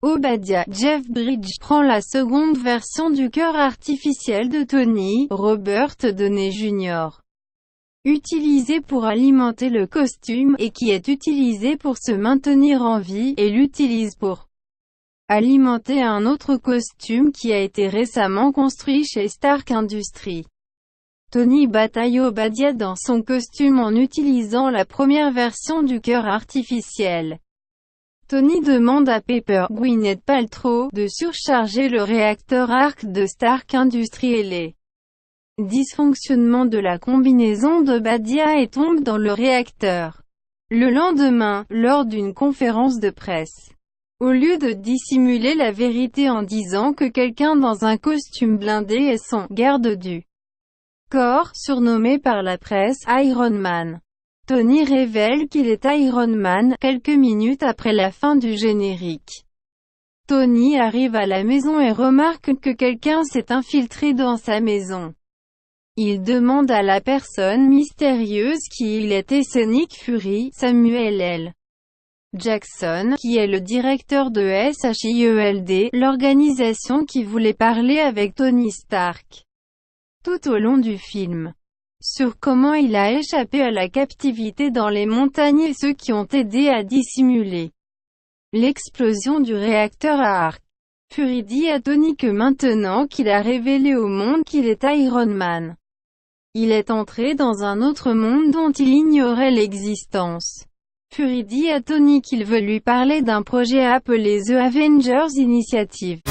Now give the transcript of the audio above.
Obadiah, Jeff Bridges prend la seconde version du cœur artificiel de Tony, Robert Downey Jr., utilisé pour alimenter le costume, et qui est utilisé pour se maintenir en vie, et l'utilise pour alimenter un autre costume qui a été récemment construit chez Stark Industries. Tony bataille Obadiah dans son costume en utilisant la première version du cœur artificiel. Tony demande à Pepper, Gwyneth Paltrow, de surcharger le réacteur Arc de Stark Industries et les dysfonctionnements de la combinaison d'Obadiah et tombe dans le réacteur. Le lendemain, lors d'une conférence de presse, au lieu de dissimuler la vérité en disant que quelqu'un dans un costume blindé est son « garde du corps », surnommé par la presse « Iron Man », Tony révèle qu'il est Iron Man, quelques minutes après la fin du générique. Tony arrive à la maison et remarque que quelqu'un s'est infiltré dans sa maison. Il demande à la personne mystérieuse qui il était et Nick Fury, Samuel L. Jackson, qui est le directeur de SHIELD, l'organisation qui voulait parler avec Tony Stark tout au long du film, sur comment il a échappé à la captivité dans les montagnes et ceux qui ont aidé à dissimuler l'explosion du réacteur à arc. Fury dit à Tony que maintenant qu'il a révélé au monde qu'il est Iron Man, il est entré dans un autre monde dont il ignorait l'existence. Fury dit à Tony qu'il veut lui parler d'un projet appelé The Avengers Initiative.